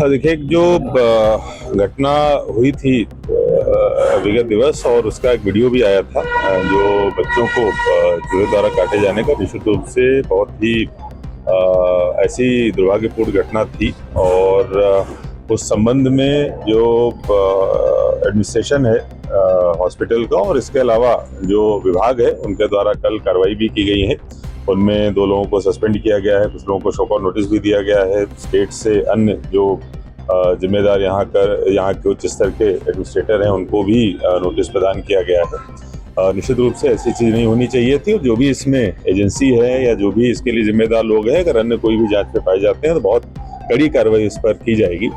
देखिए, एक जो घटना हुई थी विगत दिवस, और उसका एक वीडियो भी आया था, जो बच्चों को चूहे द्वारा काटे जाने का, निश्चित रूप से बहुत ही ऐसी दुर्भाग्यपूर्ण घटना थी। और उस संबंध में जो एडमिनिस्ट्रेशन है हॉस्पिटल का, और इसके अलावा जो विभाग है, उनके द्वारा कल कार्रवाई भी की गई है। उनमें 2 लोगों को सस्पेंड किया गया है, कुछ लोगों को शोकॉज नोटिस भी दिया गया है। स्टेट से अन्य जो जिम्मेदार यहाँ के उच्च स्तर के एडमिनिस्ट्रेटर हैं, उनको भी नोटिस प्रदान किया गया है। निश्चित रूप से ऐसी चीज़ नहीं होनी चाहिए थी, और जो भी इसमें एजेंसी है या जो भी इसके लिए जिम्मेदार लोग हैं, अगर अन्य कोई भी जांच में पाए जाते हैं तो बहुत कड़ी कार्रवाई इस पर की जाएगी।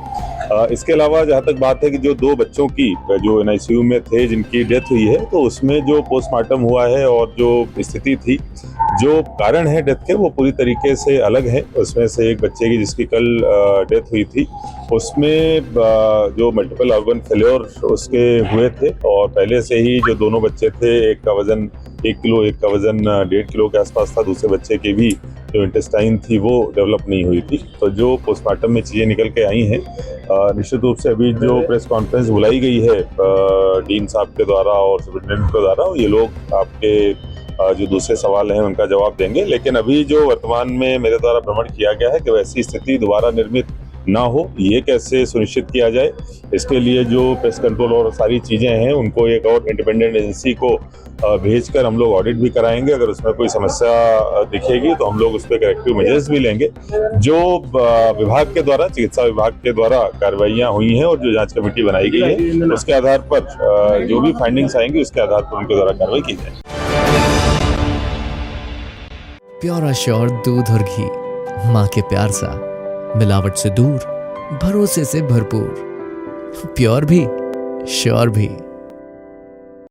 इसके अलावा जहाँ तक बात है कि जो 2 बच्चों की जो NICU में थे, जिनकी डेथ हुई है, तो उसमें जो पोस्टमार्टम हुआ है और जो स्थिति थी, जो कारण है डेथ के, वो पूरी तरीके से अलग है। उसमें से एक बच्चे की जिसकी कल डेथ हुई थी, उसमें जो मल्टीपल ऑर्गन फेल्योर उसके हुए थे, और पहले से ही जो दोनों बच्चे थे, एक का वजन 1 किलो, एक का वजन 1.5 किलो के आसपास था। दूसरे बच्चे की भी जो इंटेस्टाइन थी वो डेवलप नहीं हुई थी। तो जो पोस्टमार्टम में चीज़ें निकल के आई हैं, निश्चित रूप से अभी जो प्रेस कॉन्फ्रेंस बुलाई गई है डीन साहब के द्वारा और सुप्रिंटेंडेंट के द्वारा, ये लोग आपके जो दूसरे सवाल हैं उनका जवाब देंगे। लेकिन अभी जो वर्तमान में मेरे द्वारा भ्रमण किया गया है कि वैसी स्थिति दोबारा निर्मित ना हो, ये कैसे सुनिश्चित किया जाए, इसके लिए जो पेस्ट कंट्रोल और सारी चीज़ें हैं, उनको एक और इंडिपेंडेंट एजेंसी को भेजकर हम लोग ऑडिट भी कराएंगे। अगर उसमें कोई समस्या दिखेगी तो हम लोग उस पर करेक्टिव मेजर्स भी लेंगे। जो विभाग के द्वारा, चिकित्सा विभाग के द्वारा कार्रवाइयाँ हुई हैं और जो जांच कमेटी बनाई गई है, उसके आधार पर जो भी फाइंडिंग्स आएंगी, उसके आधार पर उनके द्वारा कार्रवाई की जाएगी। प्योर श्योर दूध और घी, माँ के प्यार सा, मिलावट से दूर, भरोसे से भरपूर, प्योर भी श्योर भी।